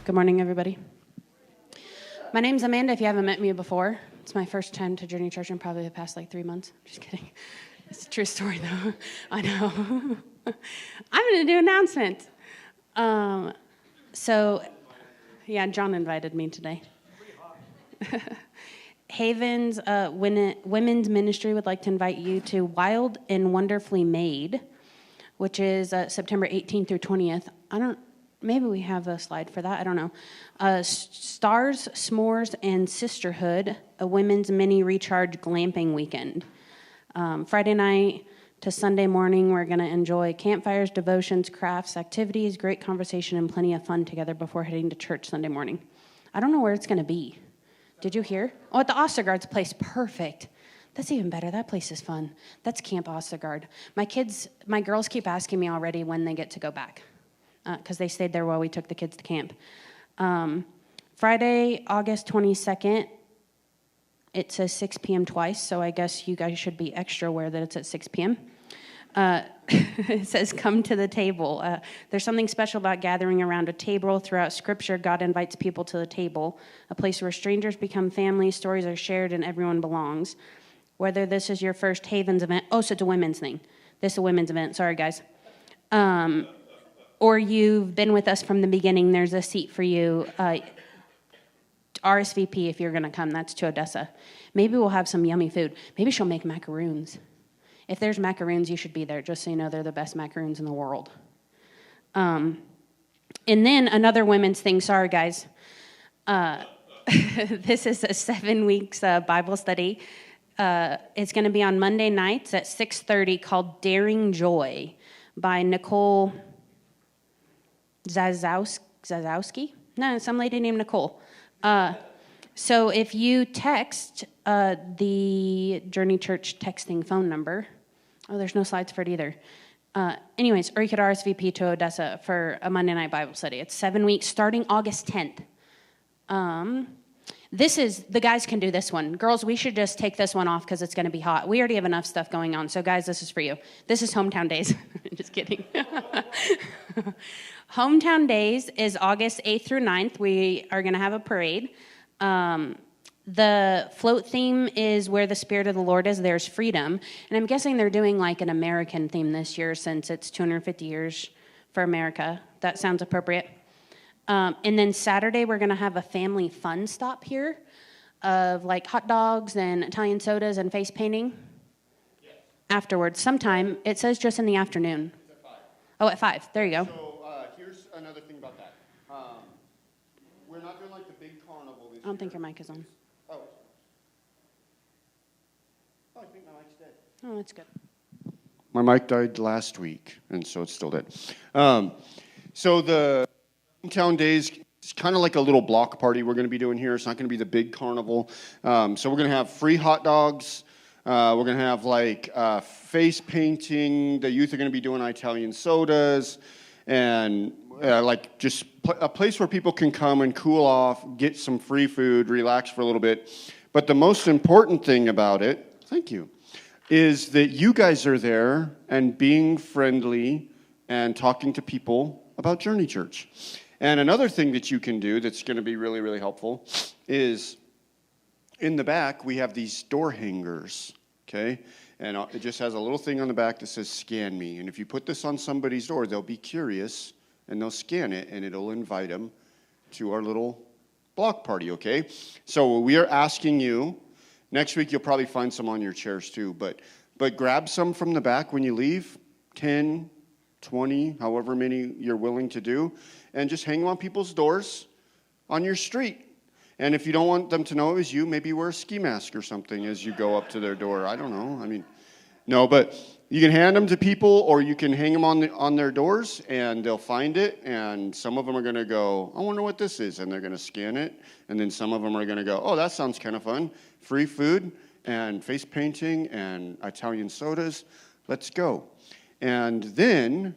Good morning, everybody. My name's Amanda, if you haven't met me before. It's my first time to Journey Church in probably the past 3 months. Just kidding. It's a true story, though. I know. I'm going to do an announcement. John invited me today. Haven's women's ministry would like to invite you to Wild and Wonderfully Made, which is September 18th through 20th. Maybe we have a slide for that. I don't know. Stars, S'mores, and Sisterhood, a women's mini recharge glamping weekend. Friday night to Sunday morning, we're going to enjoy campfires, devotions, crafts, activities, great conversation, and plenty of fun together before heading to church Sunday morning. I don't know where it's going to be. Did you hear? Oh, at the Ostergaard's place. Perfect. That's even better. That place is fun. That's Camp Ostergaard. My girls keep asking me already when they get to go back because they stayed there while we took the kids to camp. Friday, August 22nd, it says 6 p.m. twice, so I guess you guys should be extra aware that it's at 6 p.m. It says, come to the table. There's something special about gathering around a table. Throughout Scripture, God invites people to the table, a place where strangers become family, stories are shared, and everyone belongs. Whether this is your first Havens event. Oh, so it's a women's thing. This is a women's event. Sorry, guys. Or you've been with us from the beginning. There's a seat for you. RSVP if you're going to come. That's to Odessa. Maybe we'll have some yummy food. Maybe she'll make macaroons. If there's macaroons, you should be there, just so you know they're the best macaroons in the world. And then another women's thing. Sorry, guys. This is a 7 weeks Bible study. It's going to be on Monday nights at 6:30 called Daring Joy by Nicole Zazowski? No, some lady named Nicole. So if you text the Journey Church texting phone number, there's no slides for it either. Or you could RSVP to Odessa for a Monday night Bible study. It's 7 weeks starting August 10th. The guys can do this one. Girls, we should just take this one off because it's going to be hot. We already have enough stuff going on. So guys, this is for you. This is Hometown Days. Just kidding. Hometown Days is August 8th through 9th. We are going to have a parade. The float theme is where the Spirit of the Lord is, there's freedom. And I'm guessing they're doing like an American theme this year since it's 250 years for America. That sounds appropriate. And then Saturday, we're going to have a family fun stop here of like hot dogs and Italian sodas and face painting. Yes. Afterwards, sometime. It says just in the afternoon. It's at 5. Oh, at 5. There you go. So here's another thing about that. We're not doing like the big carnival this year. I don't think your mic is on. Oh, I think my mic's dead. Oh, that's good. My mic died last week, and so it's still dead. So the Hometown Days, it's kind of like a little block party we're going to be doing here. It's not going to be the big carnival. So we're going to have free hot dogs. We're going to have like face painting. The youth are going to be doing Italian sodas, and like just a place where people can come and cool off, get some free food, relax for a little bit. But the most important thing about it, thank you, is that you guys are there and being friendly and talking to people about Journey Church. And another thing that you can do that's going to be really, really helpful is in the back, we have these door hangers, okay? And it just has a little thing on the back that says, scan me. And if you put this on somebody's door, they'll be curious, and they'll scan it, and it'll invite them to our little block party, okay? So we are asking you, next week you'll probably find some on your chairs too, but grab some from the back when you leave, 10, 20, however many you're willing to do, and just hang them on people's doors on your street. And if you don't want them to know it was you, maybe wear a ski mask or something as you go up to their door. I don't know. No, but you can hand them to people, or you can hang them on their doors, and they'll find it, and some of them are going to go, I wonder what this is, and they're going to scan it, and then some of them are going to go, oh, that sounds kind of fun. Free food and face painting and Italian sodas. Let's go. And then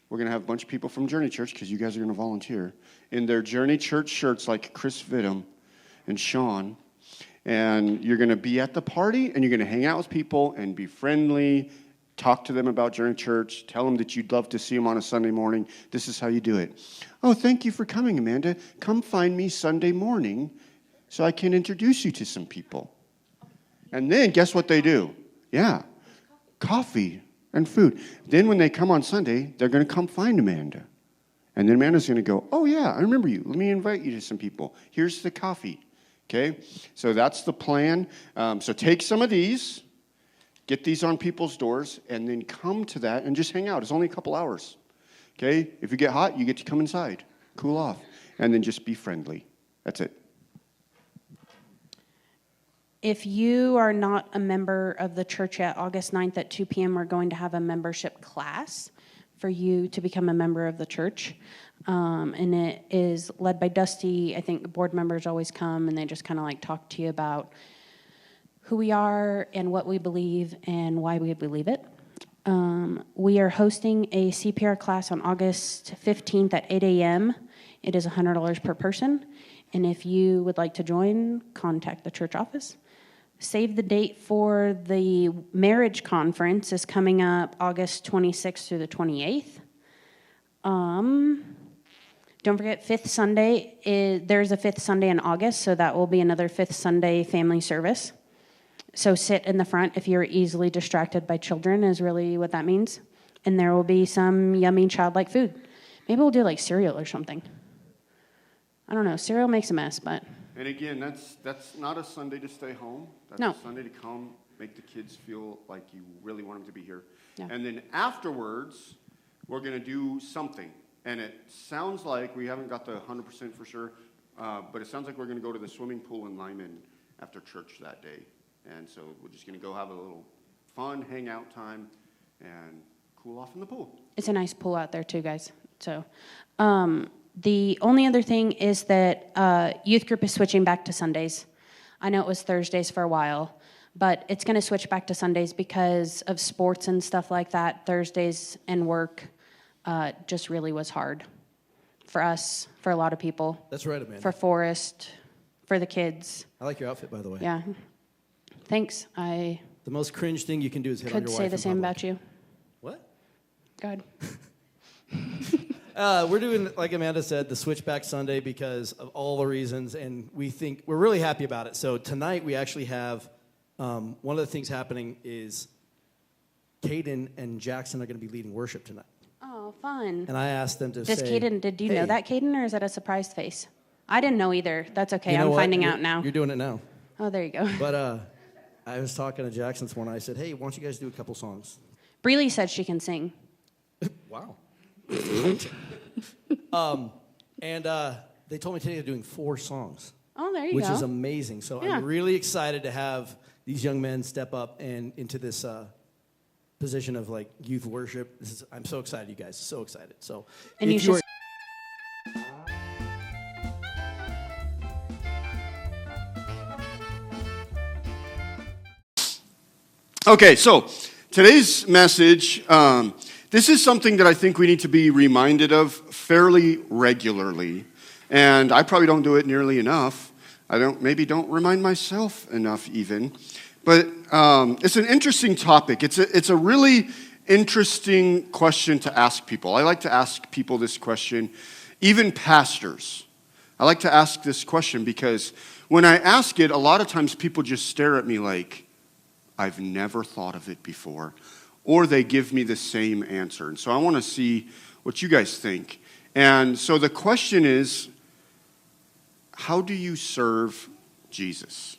we're going to have a bunch of people from Journey Church, because you guys are going to volunteer, in their Journey Church shirts like Chris Vidham and Sean. And you're going to be at the party, and you're going to hang out with people and be friendly talk to them about during church, tell them that you'd love to see them on a Sunday morning. This is how you do it. Oh, thank you for coming, Amanda. Come find me Sunday morning so I can introduce you to some people. And then guess what they do? Yeah, coffee and food. Then when they come on Sunday, they're going to come find Amanda. And then Amanda's going to go, oh, yeah, I remember you. Let me invite you to some people. Here's the coffee. Okay? So that's the plan. So take some of these, get these on people's doors, and then come to that and just hang out. It's only a couple hours. Okay? If you get hot, you get to come inside, cool off, and then just be friendly. That's it. If you are not a member of the church yet, August 9th at 2 p.m., we're going to have a membership class for you to become a member of the church. And it is led by Dusty. I think the board members always come and they just kind of like talk to you about who we are and what we believe and why we believe it. We are hosting a CPR class on August 15th at 8 a.m. It is $100 per person. And if you would like to join, contact the church office. Save the date for the marriage conference is coming up August 26th through the 28th. Don't forget, fifth Sunday, there's a fifth Sunday in August, so that will be another fifth Sunday family service. So sit in the front if you're easily distracted by children is really what that means. And there will be some yummy childlike food. Maybe we'll do like cereal or something. I don't know, cereal makes a mess, but... And again, that's not a Sunday to stay home. That's No. a Sunday to come, make the kids feel like you really want them to be here. Yeah. And then afterwards, we're going to do something. And it sounds like, we haven't got the 100% for sure, but it sounds like we're going to go to the swimming pool in Lyman after church that day. And so we're just going to go have a little fun hangout time and cool off in the pool. It's a nice pool out there too, guys. So, the only other thing is that youth group is switching back to Sundays. I know it was Thursdays for a while, but it's going to switch back to Sundays because of sports and stuff like that. Thursdays and work just really was hard for us, for a lot of people. That's right, Amanda. For Forrest, for the kids. I like your outfit, by the way. Yeah. Thanks. I The most cringe thing you can do is hit on could your say wife the in same public. about you. What? Go ahead. We're doing, like Amanda said, the Switchback Sunday because of all the reasons, and we're really happy about it. So tonight we actually have one of the things happening is Caden and Jackson are going to be leading worship tonight. Oh, fun. And I asked them to Did say, you know "Hey, that, Caden, or is that a surprise face? I didn't know either. That's okay. you know I'm what? finding You're- out now. You're doing it now. Oh, there you go. But I was talking to Jackson this morning. I said, hey, why don't you guys do a couple songs? Breely said she can sing. Wow. And they told me today they're doing 4 songs. Oh, there you Which go. is amazing. So Yeah. I'm really excited to have these young men step up and into this position of like youth worship. I'm so excited, you guys. So excited. So And if you should. Okay, so today's message, this is something that I think we need to be reminded of fairly regularly. And I probably don't do it nearly enough. I don't remind myself enough even. But it's an interesting topic. It's a really interesting question to ask people. I like to ask people this question, even pastors. I like to ask this question because when I ask it, a lot of times people just stare at me like, I've never thought of it before. Or they give me the same answer. And so I want to see what you guys think. And so the question is, how do you serve Jesus?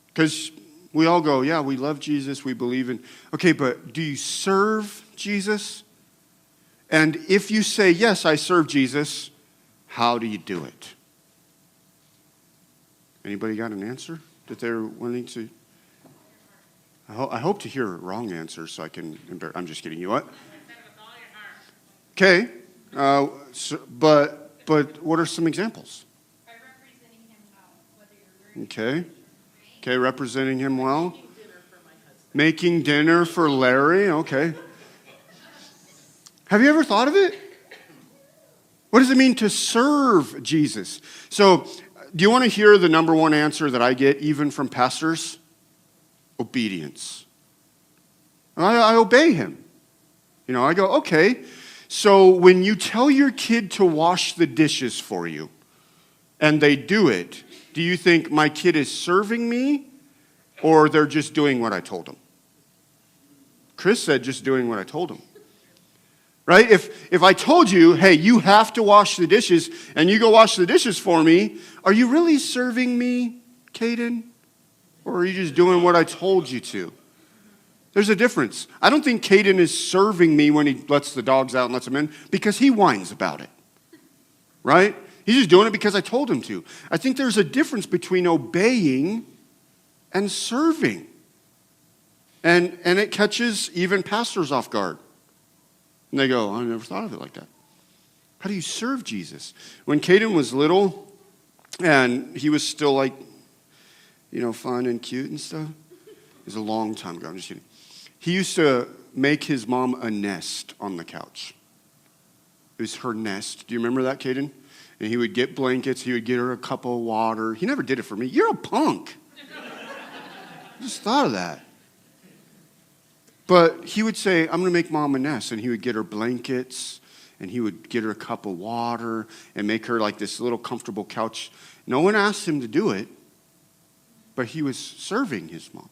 Because we all go, yeah, we love Jesus, we believe in. Okay, but do you serve Jesus? And if you say, yes, I serve Jesus, how do you do it? Anybody got an answer that they're willing to? I hope to hear a wrong answer so I can. I'm just kidding. You what? Okay, but what are some examples? By representing him well, whether you're wearing Okay, representing him well. Making dinner for Larry. Okay. Have you ever thought of it? What does it mean to serve Jesus? So, do you want to hear the number one answer that I get, even from pastors? obedience. I obey him. I go, okay, so when you tell your kid to wash the dishes for you, and they do it, do you think my kid is serving me, or they're just doing what I told them? Chris said just doing what I told him. Right? If I told you, hey, you have to wash the dishes, and you go wash the dishes for me, are you really serving me, Caden? Or are you just doing what I told you to? There's a difference. I don't think Caden is serving me when he lets the dogs out and lets them in, because he whines about it. Right? He's just doing it because I told him to. I think there's a difference between obeying and serving. And it catches even pastors off guard. And they go, I never thought of it like that. How do you serve Jesus? When Caden was little and he was still like, fun and cute and stuff. It was a long time ago. I'm just kidding. He used to make his mom a nest on the couch. It was her nest. Do you remember that, Caden? And he would get blankets. He would get her a cup of water. He never did it for me. You're a punk. I just thought of that. But he would say, I'm going to make mom a nest. And he would get her blankets, and he would get her a cup of water and make her like this little comfortable couch. No one asked him to do it, but he was serving his mom.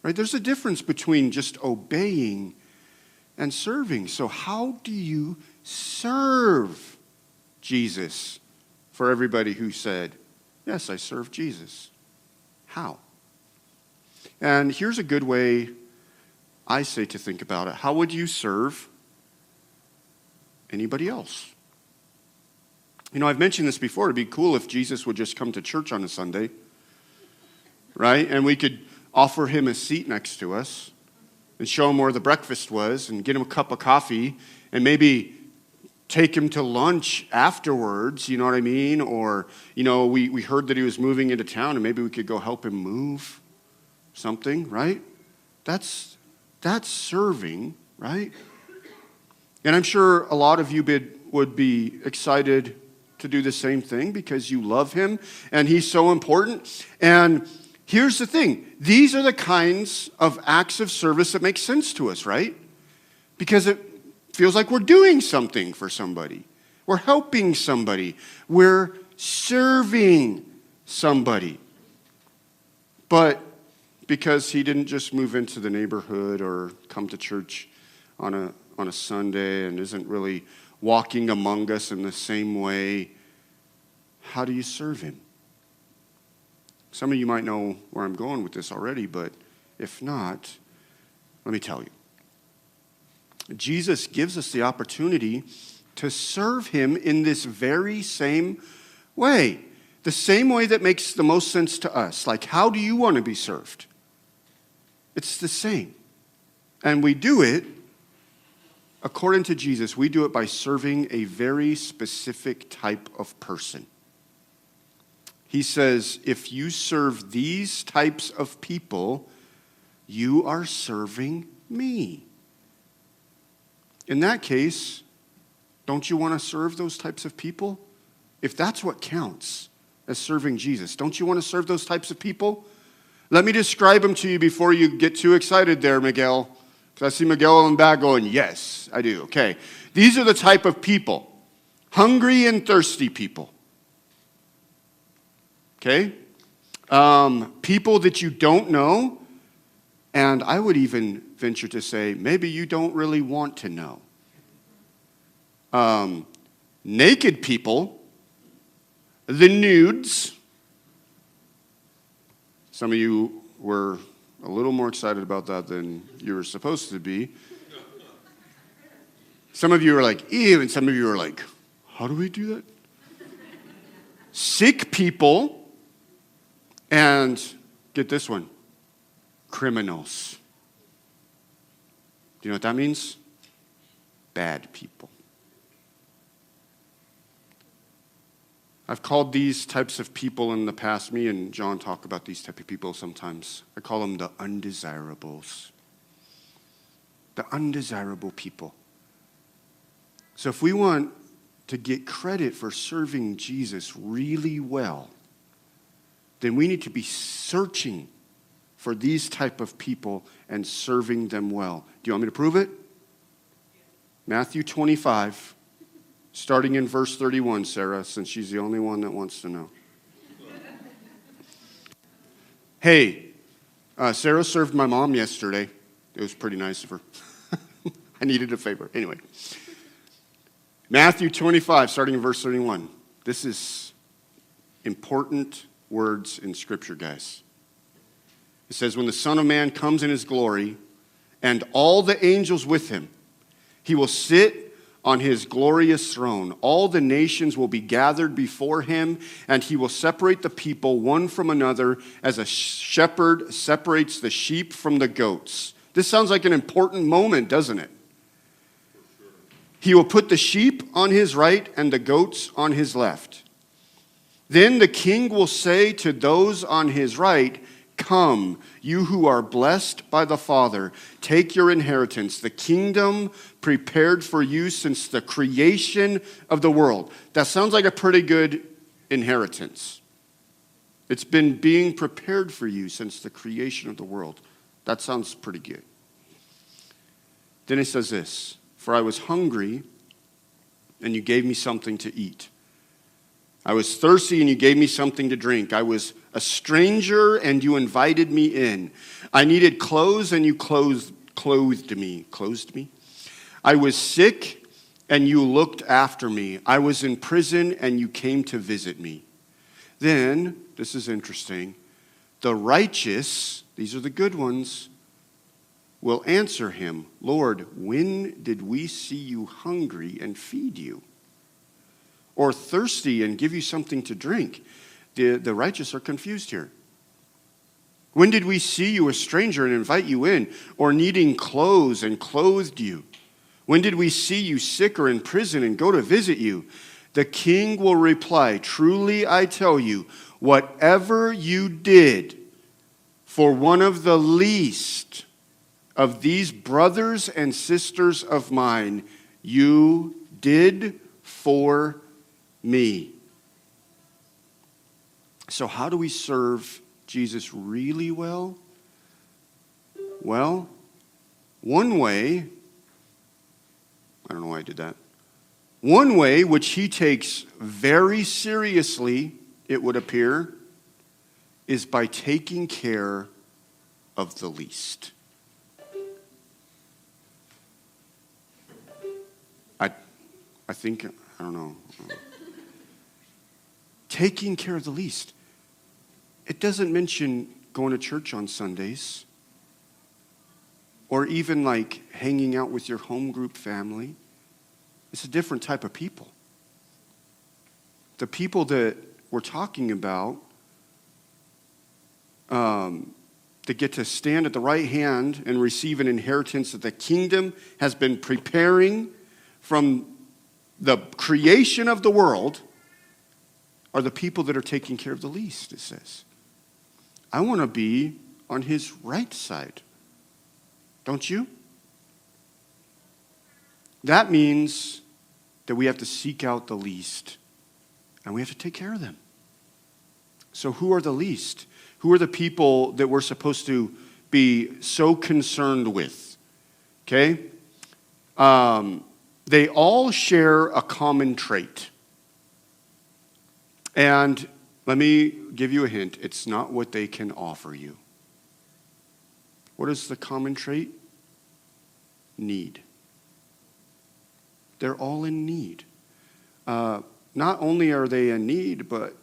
Right? There's a difference between just obeying and serving. So how do you serve Jesus? For everybody who said, yes, I serve Jesus. How? And here's a good way I say to think about it. How would you serve anybody else? I've mentioned this before. It'd be cool if Jesus would just come to church on a Sunday, right? And we could offer him a seat next to us and show him where the breakfast was and get him a cup of coffee and maybe take him to lunch afterwards, you know what I mean? Or, we heard that he was moving into town and maybe we could go help him move something, right? That's serving, right? And I'm sure a lot of you would be excited to do the same thing because you love him and he's so important. And here's the thing. These are the kinds of acts of service that make sense to us, right? Because it feels like we're doing something for somebody. We're helping somebody. We're serving somebody. But because he didn't just move into the neighborhood or come to church on a Sunday and isn't really walking among us in the same way, how do you serve him? Some of you might know where I'm going with this already, but if not, let me tell you. Jesus gives us the opportunity to serve him in this very same way. The same way that makes the most sense to us. Like, how do you want to be served? It's the same. And we do it, according to Jesus, we do it by serving a very specific type of person. He says, if you serve these types of people, you are serving me. In that case, don't you want to serve those types of people? If that's what counts as serving Jesus, don't you want to serve those types of people? Let me describe them to you before you get too excited there, Miguel. Because I see Miguel in the back going, yes, I do. Okay. These are the type of people. Hungry and thirsty people. Okay? People that you don't know. And I would even venture to say, maybe you don't really want to know. Naked people. The nudes. Some of you were a little more excited about that than you were supposed to be. Some of you are like, ew, and some of you are like, how do we do that? Sick people, and get this one, criminals. Do you know what that means? Bad people. I've called these types of people in the past, me and John talk about these type of people sometimes. I call them the undesirables. The undesirable people. So if we want to get credit for serving Jesus really well, then we need to be searching for these type of people and serving them well. Do you want me to prove it? Matthew 25, starting in verse 31, Sarah, since she's the only one that wants to know. Hey, Sarah served my mom yesterday. It was pretty nice of her. I needed a favor. Anyway, Matthew 25, starting in verse 31. This is important words in Scripture, guys. It says, when the Son of Man comes in his glory and all the angels with him, he will sit on his glorious throne. All the nations will be gathered before him, and he will separate the people one from another as a shepherd separates the sheep from the goats. This sounds like an important moment, doesn't it? He will put the sheep on his right and the goats on his left. Then the king will say to those on his right, come, you who are blessed by the Father, take your inheritance, the kingdom prepared for you since the creation of the world. That sounds like a pretty good inheritance. It's been being prepared for you since the creation of the world. That sounds pretty good. Then it says this, for I was hungry, and you gave me something to eat. I was thirsty, and you gave me something to drink. I was a stranger, and you invited me in. I needed clothes, and you clothed me. I was sick, and you looked after me. I was in prison, and you came to visit me. Then, this is interesting, the righteous, these are the good ones, will answer him, Lord, when did we see you hungry and feed you? Or thirsty and give you something to drink? The righteous are confused here. When did we see you a stranger and invite you in? Or needing clothes and clothed you? When did we see you sick or in prison and go to visit you? The king will reply, truly I tell you, whatever you did for one of the least of these brothers and sisters of mine, you did for me. So how do we serve Jesus really well? Well, one way, I don't know why I did that. One way which he takes very seriously, it would appear, is by taking care of the least. I think, I don't know. Taking care of the least. It doesn't mention going to church on Sundays or even like hanging out with your home group family. It's a different type of people. The people that we're talking about that get to stand at the right hand and receive an inheritance that the kingdom has been preparing from the creation of the world are the people that are taking care of the least, it says. I want to be on his right side. Don't you? That means that we have to seek out the least, and we have to take care of them. So who are the least? Who are the people that we're supposed to be so concerned with? Okay? They all share a common trait. And let me give you a hint. It's not what they can offer you. What is the common trait? Need. They're all in need. Not only are they in need, but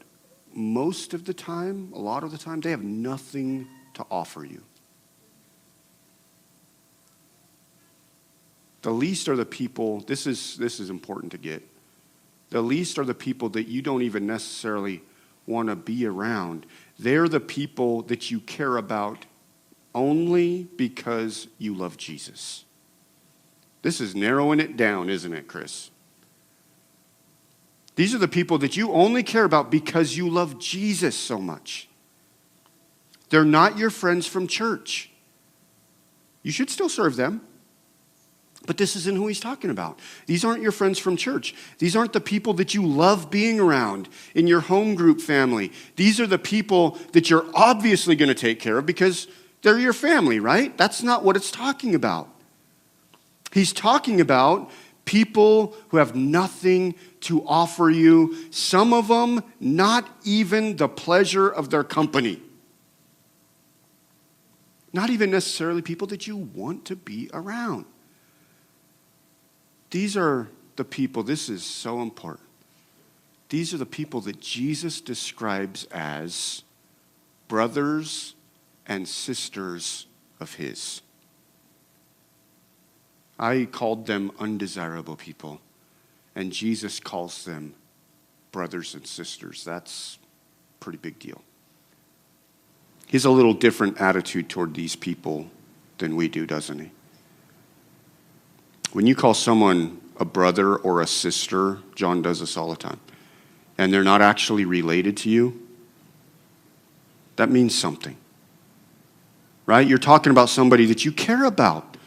most of the time, a lot of the time, they have nothing to offer you. The least are the people, this is important to get. The least are the people that you don't even necessarily want to be around. They're the people that you care about only because you love Jesus. This is narrowing it down, isn't it, Chris? These are the people that you only care about because you love Jesus so much. They're not your friends from church. You should still serve them. But this isn't who he's talking about. These aren't your friends from church. These aren't the people that you love being around in your home group family. These are the people that you're obviously going to take care of because they're your family, right? That's not what it's talking about. He's talking about people who have nothing to offer you, some of them not even the pleasure of their company. Not even necessarily people that you want to be around. These are the people, this is so important. These are the people that Jesus describes as brothers and sisters of his. I called them undesirable people, and Jesus calls them brothers and sisters. That's a pretty big deal. He has a little different attitude toward these people than we do, doesn't he? When you call someone a brother or a sister, John does this all the time, and they're not actually related to you, that means something. Right? You're talking about somebody that you care about,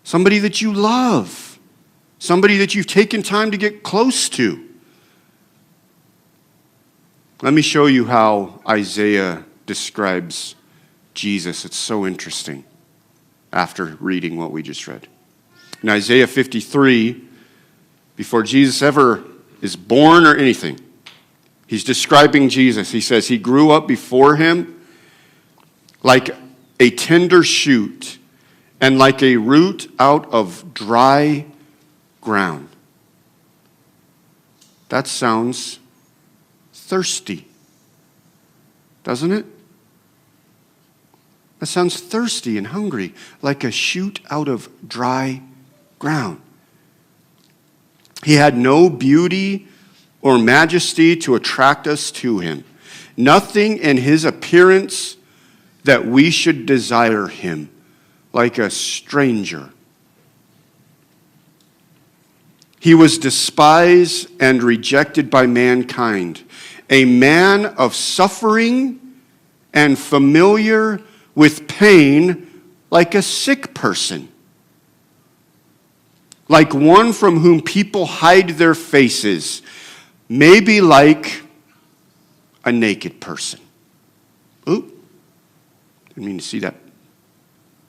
somebody that you love, somebody that you've taken time to get close to. Let me show you how Isaiah describes Jesus. It's so interesting after reading what we just read. In Isaiah 53, before Jesus ever is born or anything, he's describing Jesus. He says, he grew up before him like a tender shoot and like a root out of dry ground. That sounds thirsty, doesn't it? That sounds thirsty and hungry, like a shoot out of dry ground. He had no beauty or majesty to attract us to him. Nothing in his appearance that we should desire him, like a stranger. He was despised and rejected by mankind, a man of suffering and familiar with pain, like a sick person, like one from whom people hide their faces, maybe like a naked person. Ooh, didn't mean to see that,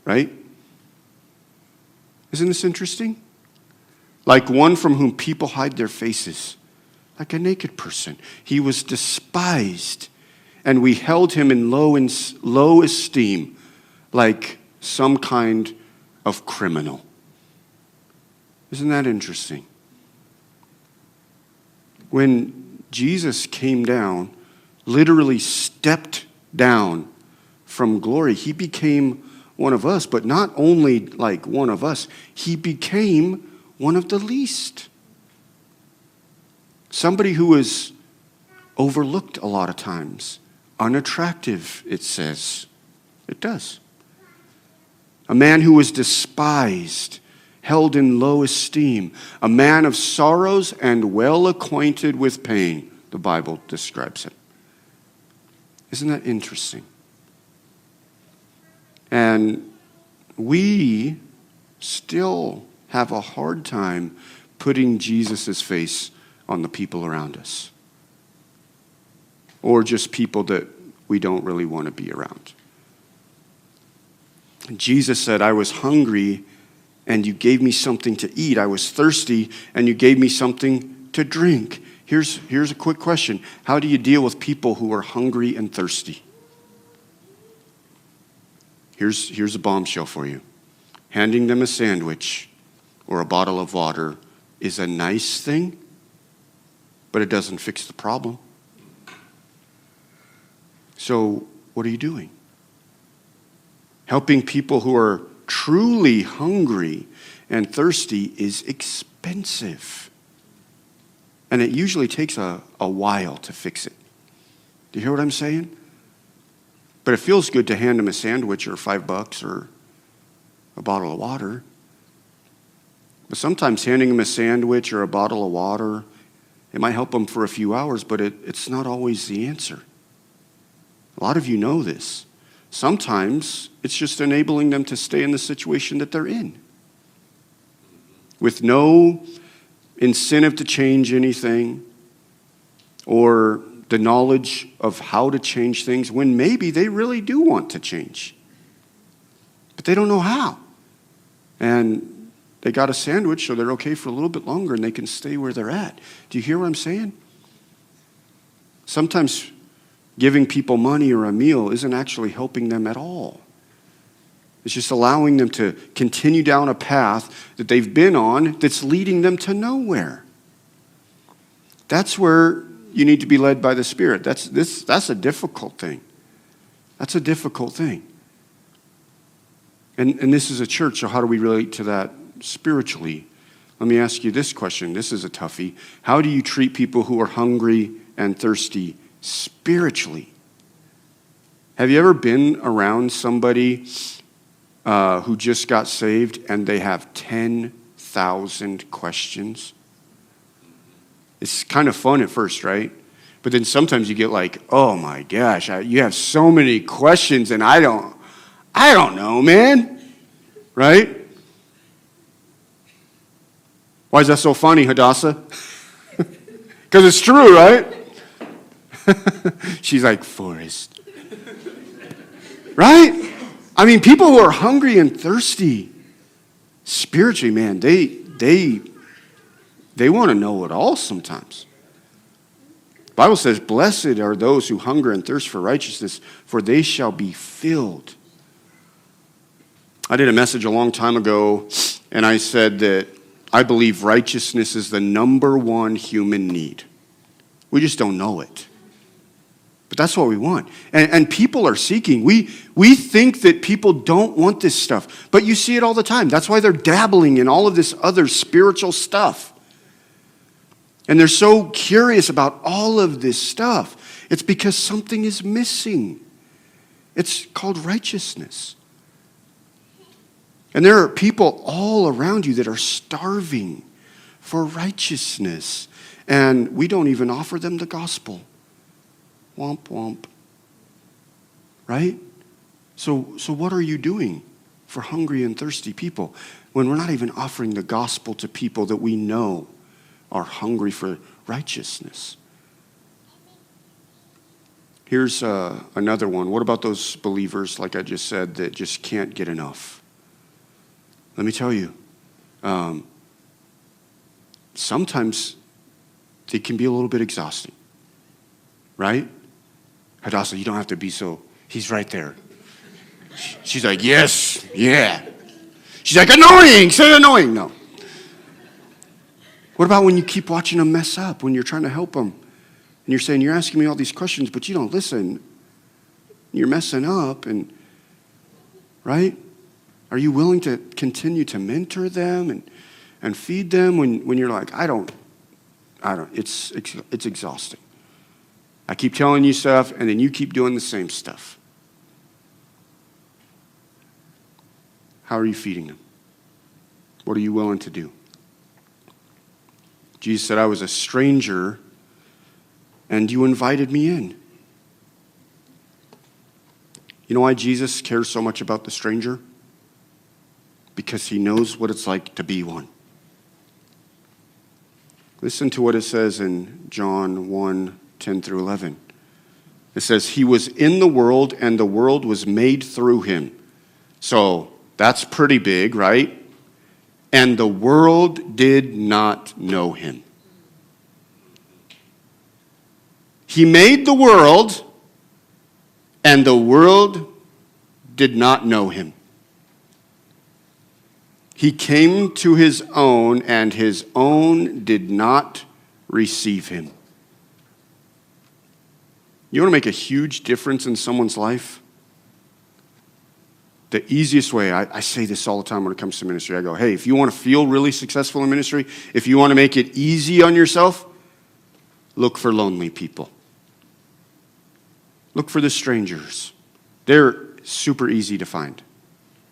right? Isn't this interesting? Like one from whom people hide their faces, like a naked person. He was despised, and we held him in low esteem, like some kind of criminal. Isn't that interesting? When Jesus came down, literally stepped down from glory, he became one of us, but not only like one of us, he became one of the least. Somebody who was overlooked a lot of times. Unattractive, it says. It does. A man who was despised, held in low esteem. A man of sorrows and well acquainted with pain, the Bible describes him. Isn't that interesting? And we still have a hard time putting Jesus' face on the people around us. Or just people that we don't really want to be around. Jesus said, I was hungry and you gave me something to eat. I was thirsty and you gave me something to drink. Here's a quick question. How do you deal with people who are hungry and thirsty? Here's a bombshell for you. Handing them a sandwich or a bottle of water is a nice thing, but it doesn't fix the problem. So what are you doing? Helping people who are truly hungry and thirsty is expensive. And it usually takes a while to fix it. Do you hear what I'm saying? But it feels good to hand them a sandwich or $5 or a bottle of water. But sometimes handing them a sandwich or a bottle of water, it might help them for a few hours, but it's not always the answer. A lot of you know this. Sometimes it's just enabling them to stay in the situation that they're in, with no incentive to change anything or the knowledge of how to change things when maybe they really do want to change. But they don't know how. And they got a sandwich, so they're okay for a little bit longer and they can stay where they're at. Do you hear what I'm saying? Sometimes giving people money or a meal isn't actually helping them at all. It's just allowing them to continue down a path that they've been on that's leading them to nowhere. That's where you need to be led by the Spirit. That's a difficult thing. That's a difficult thing. And this is a church, so how do we relate to that spiritually? Let me ask you this question. This is a toughie. How do you treat people who are hungry and thirsty spiritually? Have you ever been around somebody who just got saved and they have 10,000 questions? It's kind of fun at first, right? But then sometimes you get like, oh my gosh, you have so many questions and I don't know, man. Right? Why is that so funny, Hadassah? Because it's true, right? She's like, Forrest. Right? I mean, people who are hungry and thirsty spiritually, man, they want to know it all sometimes. The Bible says, blessed are those who hunger and thirst for righteousness, for they shall be filled. I did a message a long time ago, and I said that I believe righteousness is the number one human need. We just don't know it. But that's what we want. And people are seeking. We think that people don't want this stuff, but you see it all the time. That's why they're dabbling in all of this other spiritual stuff. And they're so curious about all of this stuff. It's because something is missing. It's called righteousness. And there are people all around you that are starving for righteousness. And we don't even offer them the gospel. Womp, womp. Right? So what are you doing for hungry and thirsty people when we're not even offering the gospel to people that we know are hungry for righteousness? Here's another one. What about those believers, like I just said, that just can't get enough? Let me tell you, sometimes they can be a little bit exhausting, right? Hadassah, you don't have to be so, he's right there. She's like, yes, yeah. She's like, annoying, say annoying. No. What about when you keep watching them mess up, when you're trying to help them? And you're saying, you're asking me all these questions, but you don't listen. You're messing up, and right? Are you willing to continue to mentor them and feed them when you're like, I don't, it's exhausting. I keep telling you stuff, and then you keep doing the same stuff. How are you feeding them? What are you willing to do? Jesus said, I was a stranger, and you invited me in. You know why Jesus cares so much about the stranger? Because he knows what it's like to be one. Listen to what it says in John 1:10-11. It says, he was in the world, and the world was made through him. So that's pretty big, right? And the world did not know him. He made the world, and the world did not know him. He came to his own, and his own did not receive him. You want to make a huge difference in someone's life? The easiest way, I say this all the time when it comes to ministry. I go, hey, if you want to feel really successful in ministry, if you want to make it easy on yourself, look for lonely people. Look for the strangers. They're super easy to find.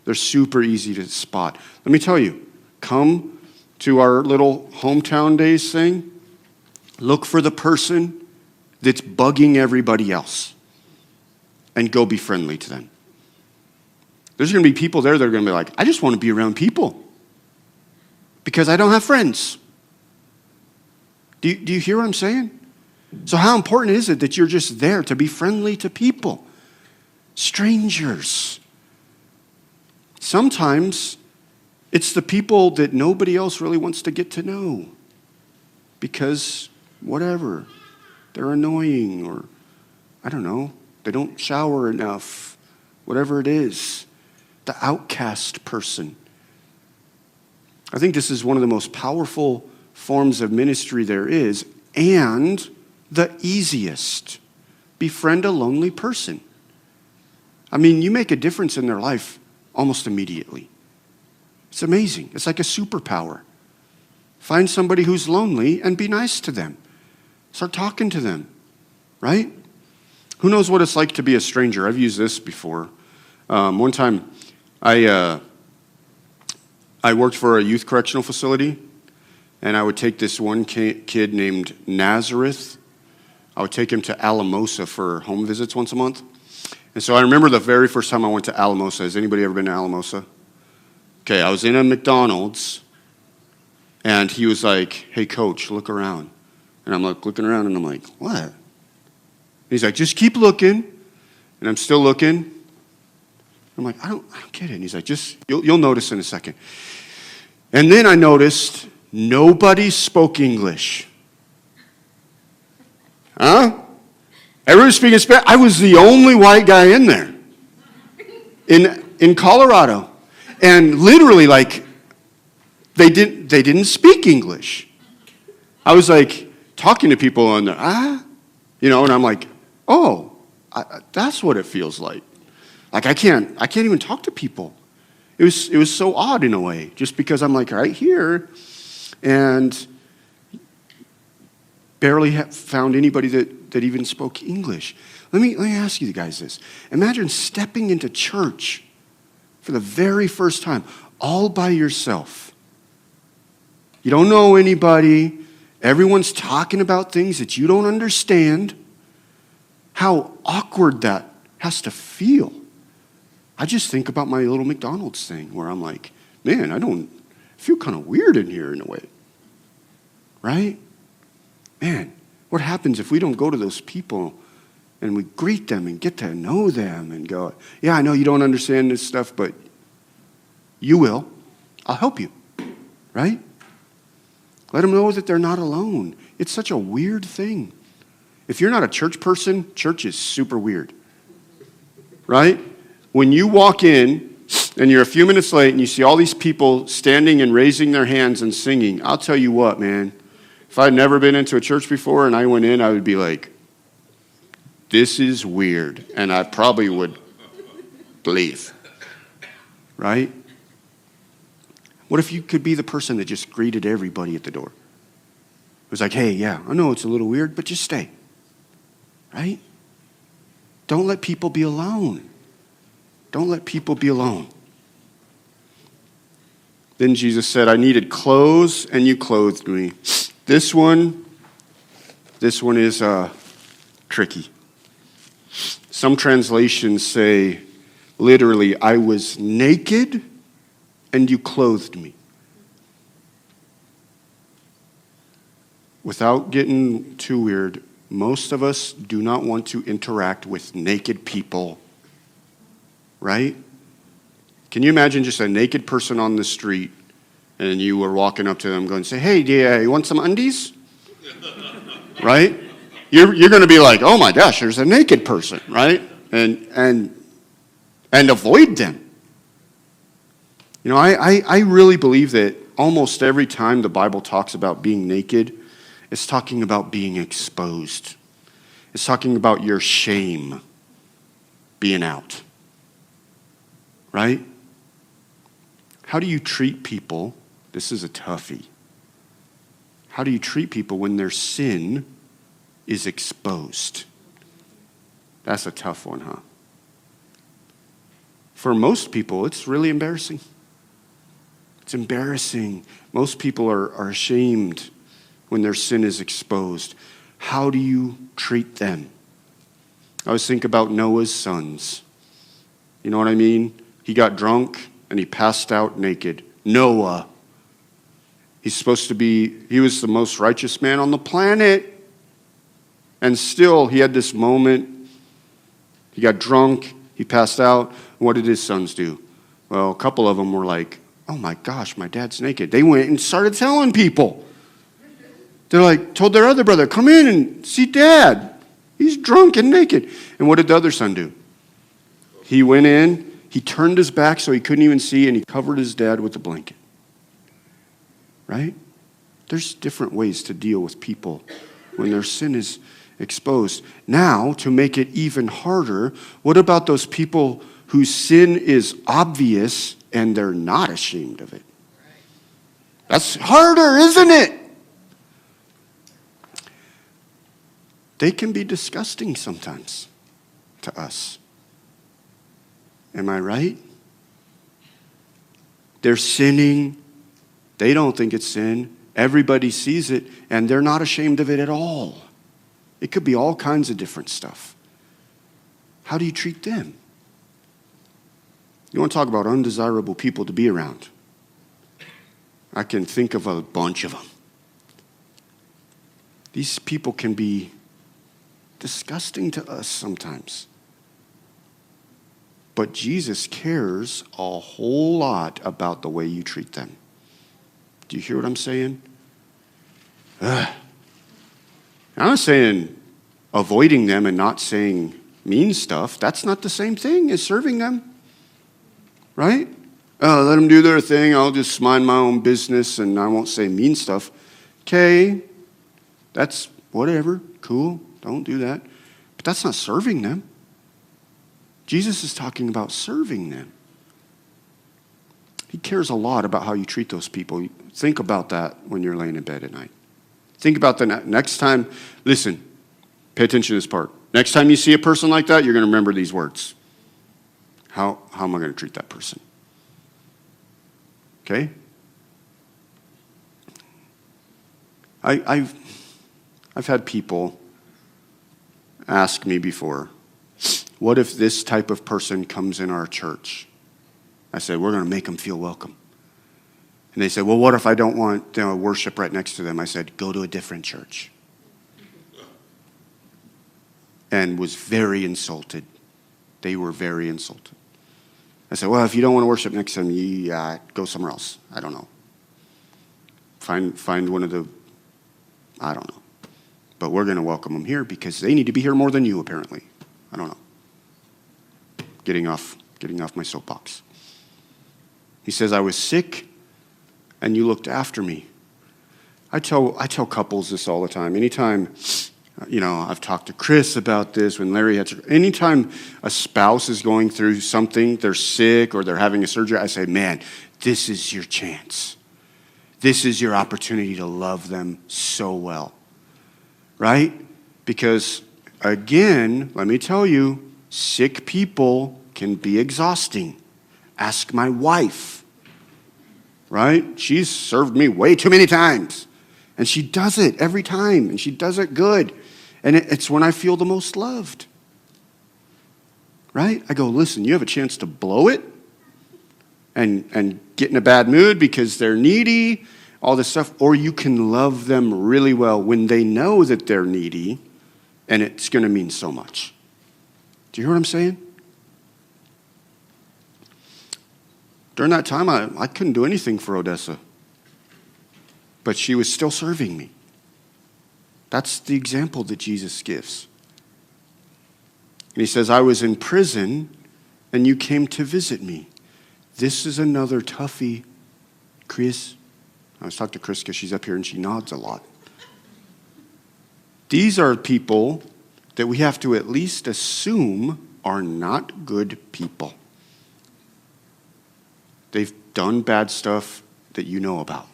They're super easy to spot. Let me tell you, come to our little hometown days thing. Look for the person that's bugging everybody else and go be friendly to them. There's going to be people there that are going to be like, I just want to be around people because I don't have friends. Do you hear what I'm saying? So how important is it that you're just there to be friendly to people? Strangers. Sometimes it's the people that nobody else really wants to get to know because whatever, they're annoying or I don't know, they don't shower enough, whatever it is, the outcast person. I think this is one of the most powerful forms of ministry there is and the easiest. Befriend a lonely person. I mean, you make a difference in their life almost immediately. It's amazing. It's like a superpower. Find somebody who's lonely and be nice to them. Start talking to them, right? Who knows what it's like to be a stranger? I've used this before. One time, I worked for a youth correctional facility, and I would take this one kid named Nazareth. I would take him to Alamosa for home visits once a month. And so I remember the very first time I went to Alamosa. Has anybody ever been to Alamosa? Okay, I was in a McDonald's, and he was like, "Hey, coach, look around." And I'm like looking around, and I'm like, "What?" And he's like, "Just keep looking." And I'm still looking. I'm like, I don't get it. And he's like, you'll notice in a second. And then I noticed nobody spoke English. Huh? Everyone was speaking Spanish. I was the only white guy in there. In Colorado. And literally, like, they didn't speak English. I was like talking to people on there, and I'm like, oh, that's what it feels like. Like I can't even talk to people. It was so odd in a way, just because I'm like right here, and barely found anybody that even spoke English. Let me ask you guys this. Imagine stepping into church for the very first time, all by yourself. You don't know anybody. Everyone's talking about things that you don't understand. How awkward that has to feel. I just think about my little McDonald's thing where I'm like, man, I feel kind of weird in here in a way. Right? Man, what happens if we don't go to those people and we greet them and get to know them and go, yeah, I know you don't understand this stuff, but you will. I'll help you. Right? Let them know that they're not alone. It's such a weird thing. If you're not a church person, church is super weird. Right? When you walk in and you're a few minutes late and you see all these people standing and raising their hands and singing, I'll tell you what, man. If I'd never been into a church before and I went in, I would be like, this is weird. And I probably would leave. Right? What if you could be the person that just greeted everybody at the door? It was like, hey, yeah, I know it's a little weird, but just stay. Right? Don't let people be alone. Don't let people be alone. Then Jesus said, I needed clothes, and you clothed me. This one is tricky. Some translations say, literally, I was naked, and you clothed me. Without getting too weird, most of us do not want to interact with naked people. Right? Can you imagine just a naked person on the street and you were walking up to them going, say, hey, you want some undies? Right? You're going to be like, oh my gosh, there's a naked person, right? And avoid them. You know, I really believe that almost every time the Bible talks about being naked, it's talking about being exposed. It's talking about your shame being out. Right? How do you treat people? This is a toughie. How do you treat people when their sin is exposed? That's a tough one, huh? For most people, it's really embarrassing. It's embarrassing. Most people are ashamed when their sin is exposed. How do you treat them? I always think about Noah's sons. You know what I mean? He got drunk and he passed out naked. Noah. He was the most righteous man on the planet. And still, he had this moment. He got drunk. He passed out. What did his sons do? Well, a couple of them were like, oh my gosh, my dad's naked. They went and started telling people. They're like, told their other brother, come in and see dad. He's drunk and naked. And what did the other son do? He went in, he turned his back so he couldn't even see, and he covered his dad with a blanket. Right? There's different ways to deal with people when their sin is exposed. Now, to make it even harder, what about those people whose sin is obvious and they're not ashamed of it? That's harder, isn't it? They can be disgusting sometimes to us. Am I right? They're sinning. They don't think it's sin. Everybody sees it, and they're not ashamed of it at all. It could be all kinds of different stuff. How do you treat them? You want to talk about undesirable people to be around? I can think of a bunch of them. These people can be disgusting to us sometimes. But Jesus cares a whole lot about the way you treat them. Do you hear what I'm saying? I'm not saying avoiding them and not saying mean stuff. That's not the same thing as serving them. Right? Let them do their thing. I'll just mind my own business and I won't say mean stuff. Okay, that's whatever. Cool. Don't do that. But that's not serving them. Jesus is talking about serving them. He cares a lot about how you treat those people. Think about that when you're laying in bed at night. Think about the next time. Listen, pay attention to this part. Next time you see a person like that, you're going to remember these words. How am I going to treat that person? Okay? I've had people ask me before, what if this type of person comes in our church? I said, we're going to make them feel welcome. And they said, well, what if I don't want worship right next to them? I said, go to a different church. And was very insulted. They were very insulted. I said, well, if you don't want to worship next to them, you go somewhere else. I don't know. Find one of the, I don't know. But we're going to welcome them here because they need to be here more than you, apparently. I don't know. Getting off my soapbox. He says, I was sick and you looked after me. I tell couples this all the time. Anytime, I've talked to Chris about this when Larry anytime a spouse is going through something, they're sick or they're having a surgery, I say, man, this is your chance. This is your opportunity to love them so well. Right? Because, again, let me tell you, sick people can be exhausting. Ask my wife. Right? She's served me way too many times. And she does it every time. And she does it good. And it's when I feel the most loved. Right? I go, listen, you have a chance to blow it and get in a bad mood because they're needy, all this stuff. Or you can love them really well when they know that they're needy, and it's going to mean so much. Do you hear what I'm saying? During that time, I couldn't do anything for Odessa. But she was still serving me. That's the example that Jesus gives. And he says, I was in prison, and you came to visit me. This is another toughie, Chris. I was talking to Chris because she's up here and she nods a lot. These are people that we have to at least assume are not good people. They've done bad stuff that you know about,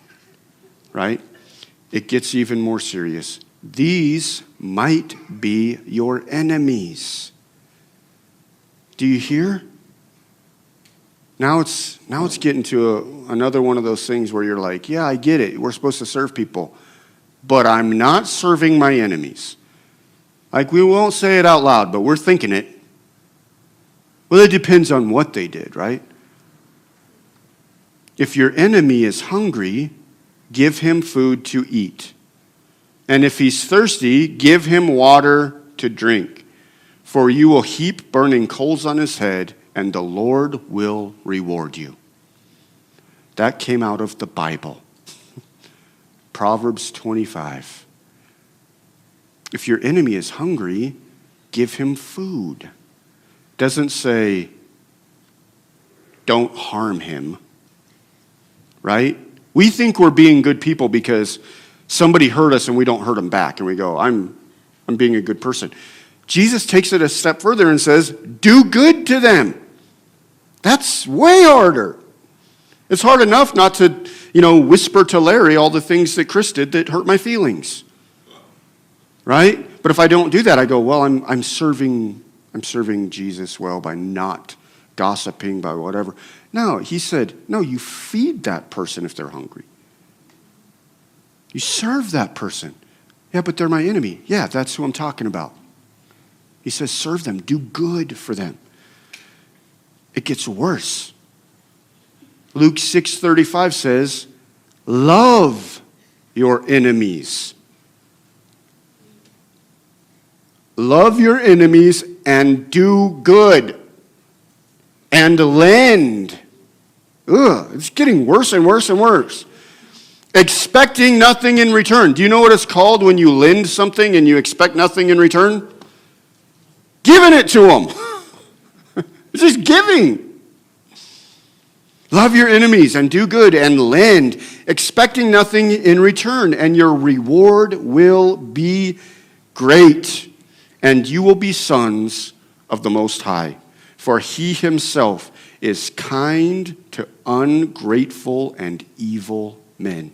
right? It gets even more serious. These might be your enemies. Do you hear? Now it's getting to another one of those things where you're like, yeah, I get it. We're supposed to serve people. But I'm not serving my enemies. Like, we won't say it out loud, but we're thinking it. Well, it depends on what they did, right? If your enemy is hungry, give him food to eat. And if he's thirsty, give him water to drink. For you will heap burning coals on his head, and the Lord will reward you. That came out of the Bible. Proverbs 25. If your enemy is hungry, give him food. Doesn't say, don't harm him. Right? We think we're being good people because somebody hurt us and we don't hurt them back. And we go, I'm being a good person. Jesus takes it a step further and says, do good to them. That's way harder. It's hard enough not to, whisper to Larry all the things that Chris did that hurt my feelings. Right? But if I don't do that, I go, well, I'm serving Jesus well by not gossiping, by whatever. No, he said, no, you feed that person if they're hungry. You serve that person. Yeah, but they're my enemy. Yeah, that's who I'm talking about. He says, serve them. Do good for them. It gets worse. Luke 6:35 says, love your enemies. Love your enemies and do good. And lend. It's getting worse and worse and worse. Expecting nothing in return. Do you know what it's called when you lend something and you expect nothing in return? Giving it to them. It's just giving. Love your enemies and do good and lend, expecting nothing in return, and your reward will be great, and you will be sons of the Most High. For he himself is kind to ungrateful and evil men.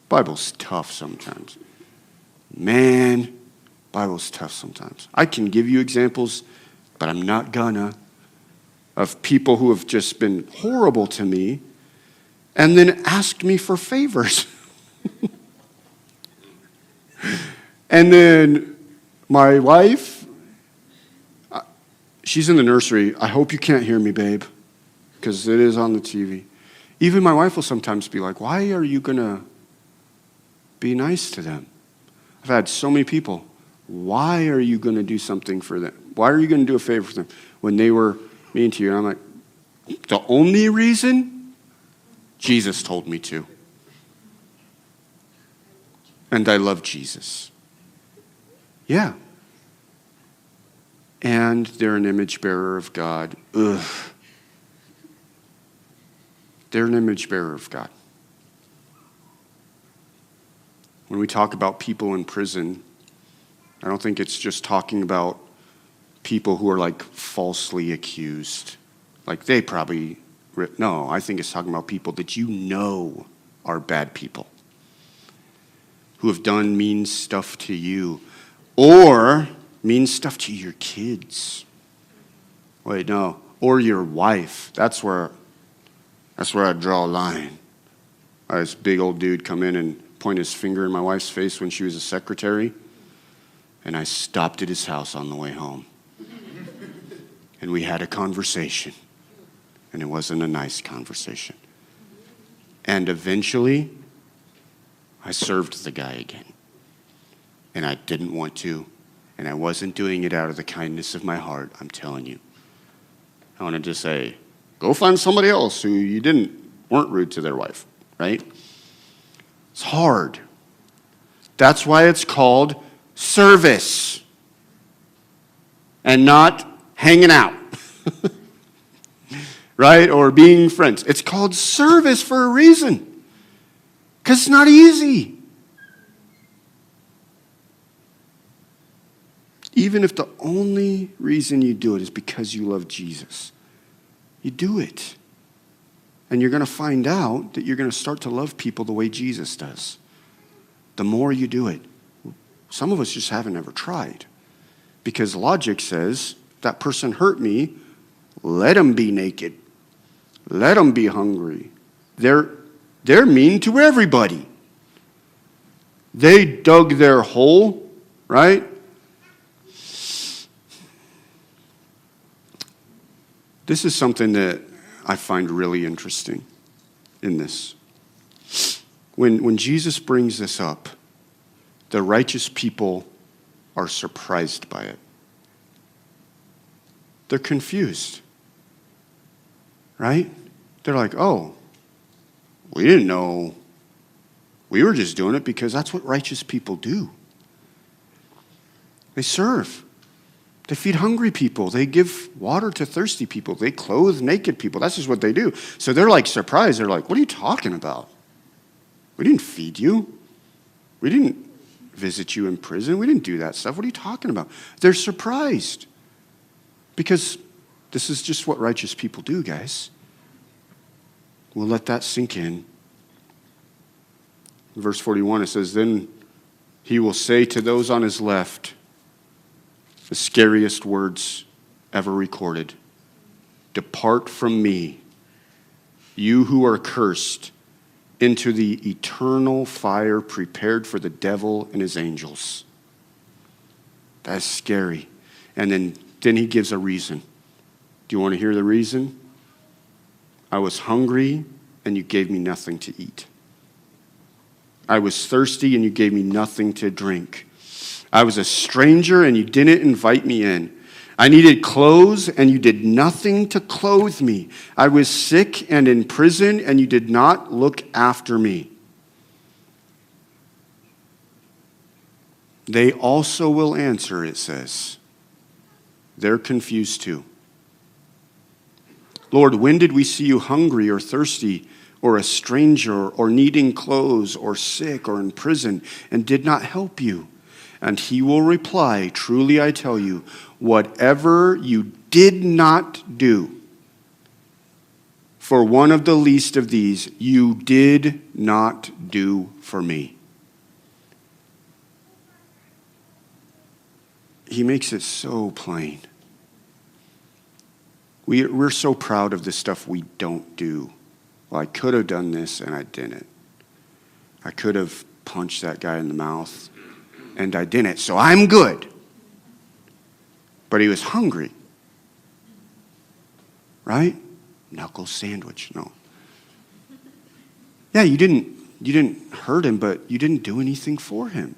Bible's tough sometimes. Man, Bible's tough sometimes. I can give you examples, but I'm not gonna, of people who have just been horrible to me and then asked me for favors. And then my wife, she's in the nursery. I hope you can't hear me, babe, because it is on the TV. Even my wife will sometimes be like, why are you going to be nice to them? I've had so many people. Why are you going to do something for them? Why are you going to do a favor for them when they were mean to you? And I'm like, the only reason? Jesus told me to. And I love Jesus. Yeah. And they're an image bearer of God. Ugh. They're an image bearer of God. When we talk about people in prison, I don't think it's just talking about people who are like falsely accused. Like they probably, no, I think it's talking about people that you know are bad people, who have done mean stuff to you, or mean stuff to your kids. Wait, no, or your wife. That's where I draw a line. I had this big old dude come in and point his finger in my wife's face when she was a secretary, and I stopped at his house on the way home. And we had a conversation, and it wasn't a nice conversation. And eventually, I served the guy again. And I didn't want to, and I wasn't doing it out of the kindness of my heart, I'm telling you. I wanted to say, go find somebody else who you weren't rude to their wife, right? It's hard. That's why it's called service and not hanging out, right? Or being friends. It's called service for a reason, because it's not easy. Even if the only reason you do it is because you love Jesus, you do it. And you're going to find out that you're going to start to love people the way Jesus does. The more you do it. Some of us just haven't ever tried. Because logic says, that person hurt me, let them be naked. Let them be hungry. They're mean to everybody. They dug their hole, right? This is something that I find really interesting in this. when Jesus brings this up, the righteous people are surprised by it. They're confused, right? They're like, oh, we didn't know. We were just doing it because that's what righteous people do. They serve. They feed hungry people. They give water to thirsty people. They clothe naked people. That's just what they do. So they're like surprised. They're like, what are you talking about? We didn't feed you. We didn't visit you in prison. We didn't do that stuff. What are you talking about? They're surprised because this is just what righteous people do, guys. We'll let that sink in. In verse 41, it says, then he will say to those on his left, the scariest words ever recorded, depart from me, you who are cursed, into the eternal fire prepared for the devil and his angels. That's scary. And then he gives a reason. Do you want to hear the reason? I was hungry and you gave me nothing to eat. I was thirsty and you gave me nothing to drink. I was a stranger and you didn't invite me in. I needed clothes and you did nothing to clothe me. I was sick and in prison and you did not look after me. They also will answer, it says. They're confused too. Lord, when did we see you hungry or thirsty or a stranger or needing clothes or sick or in prison and did not help you? And he will reply, truly I tell you, whatever you did not do for one of the least of these, you did not do for me. He makes it so plain. We're so proud of the stuff we don't do. Well, I could have done this and I didn't. I could have punched that guy in the mouth and I didn't, so I'm good. But he was hungry. Right? Knuckle sandwich, no. Yeah, you didn't hurt him, but you didn't do anything for him.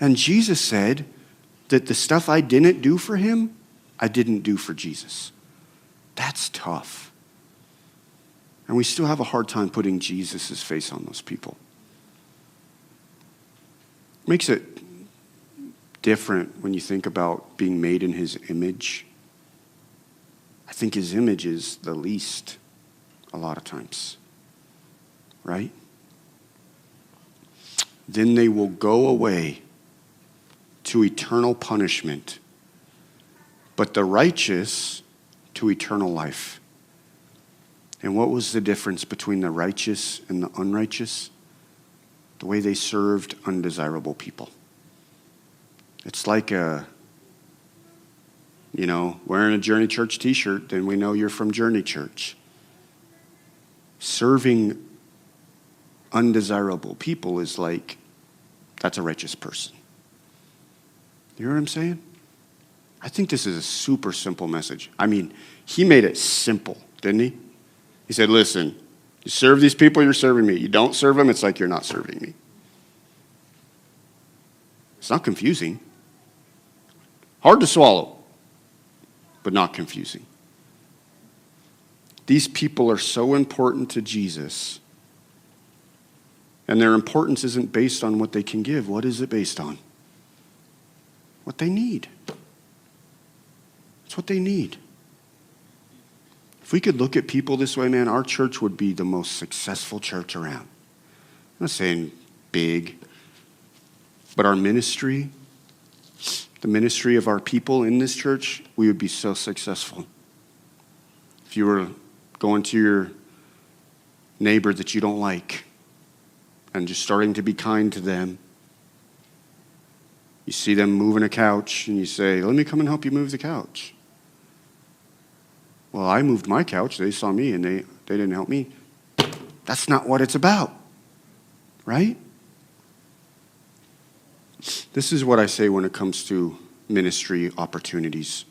And Jesus said that the stuff I didn't do for him, I didn't do for Jesus. That's tough. And we still have a hard time putting Jesus' face on those people. Makes it different when you think about being made in his image. I think his image is the least a lot of times. Right? Then they will go away to eternal punishment, but the righteous to eternal life. And what was the difference between the righteous and the unrighteous? The way they served undesirable people. It's like wearing a Journey Church t-shirt, then we know you're from Journey Church. Serving undesirable people is like, that's a righteous person. You know what I'm saying? I think this is a super simple message. I mean, he made it simple, didn't he? He said, listen, you serve these people, you're serving me. You don't serve them, it's like you're not serving me. It's not confusing. Hard to swallow, but not confusing. These people are so important to Jesus, and their importance isn't based on what they can give. What is it based on? What they need. It's what they need. If we could look at people this way, man, our church would be the most successful church around. I'm not saying big, but our ministry, the ministry of our people in this church, we would be so successful. If you were going to your neighbor that you don't like and just starting to be kind to them, you see them moving a couch and you say, let me come and help you move the couch. Well, I moved my couch. They saw me and they didn't help me. That's not what it's about, right? This is what I say when it comes to ministry opportunities.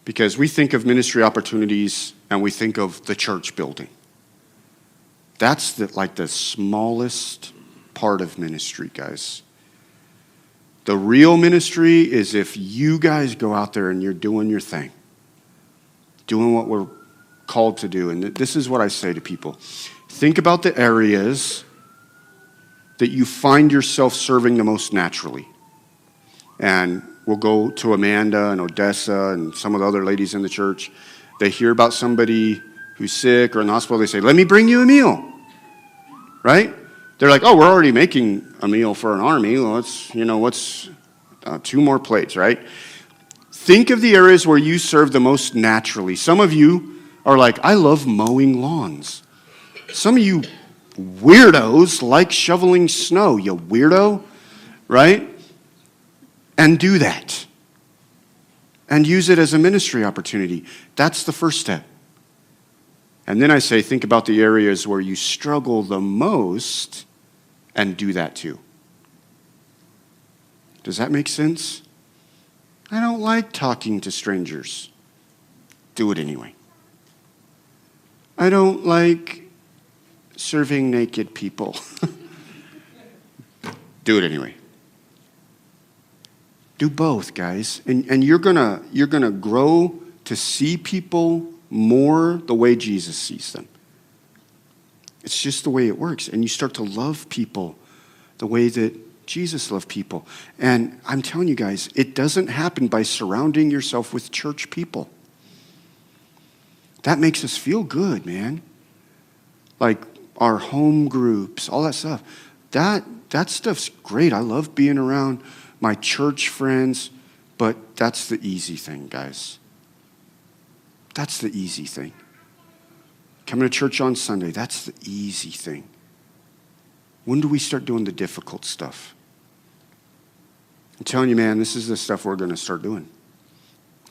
Because we think of ministry opportunities and we think of the church building. That's the smallest part of ministry, guys. The real ministry is if you guys go out there and you're doing your thing, doing what we're called to do. And this is what I say to people. Think about the areas that you find yourself serving the most naturally. And we'll go to Amanda and Odessa and some of the other ladies in the church. They hear about somebody who's sick or in the hospital. They say, let me bring you a meal, right? They're like, oh, we're already making a meal for an army. Well, what's 2 more plates, right? Think of the areas where you serve the most naturally. Some of you are like, I love mowing lawns. Some of you weirdos like shoveling snow, you weirdo, right? And do that. And use it as a ministry opportunity. That's the first step. And then I say, think about the areas where you struggle the most and do that too. Does that make sense? I don't like talking to strangers. Do it anyway. I don't like serving naked people. Do it anyway. Do both, guys. And you're gonna grow to see people more the way Jesus sees them. It's just the way it works. And you start to love people the way that Jesus loved people. And I'm telling you guys, it doesn't happen by surrounding yourself with church people. That makes us feel good, man. Like our home groups, all that stuff. That stuff's great. I love being around my church friends, but that's the easy thing, guys. That's the easy thing. Coming to church on Sunday, that's the easy thing. When do we start doing the difficult stuff? I'm telling you, man, this is the stuff we're going to start doing.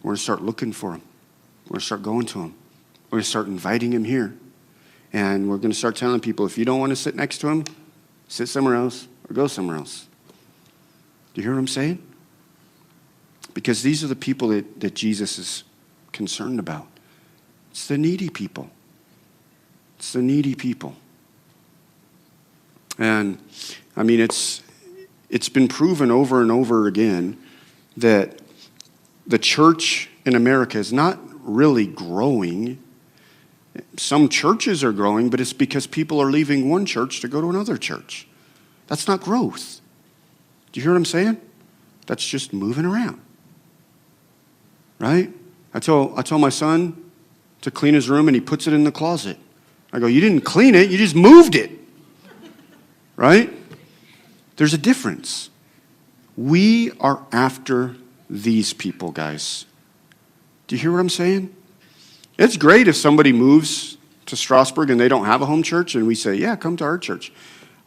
We're going to start looking for them. We're going to start going to them. We're going to start inviting them here. And we're going to start telling people, if you don't want to sit next to them, sit somewhere else or go somewhere else. Do you hear what I'm saying? Because these are the people that Jesus is concerned about. It's the needy people. It's the needy people. And, I mean, it's been proven over and over again that the church in America is not really growing. Some churches are growing, but it's because people are leaving one church to go to another church. That's not growth. Do you hear what I'm saying? That's just moving around. Right? I tell my son to clean his room, and he puts it in the closet. I go, you didn't clean it, you just moved it. Right? There's a difference. We are after these people, guys. Do you hear what I'm saying? It's great if somebody moves to Strasburg and they don't have a home church, and we say, yeah, come to our church.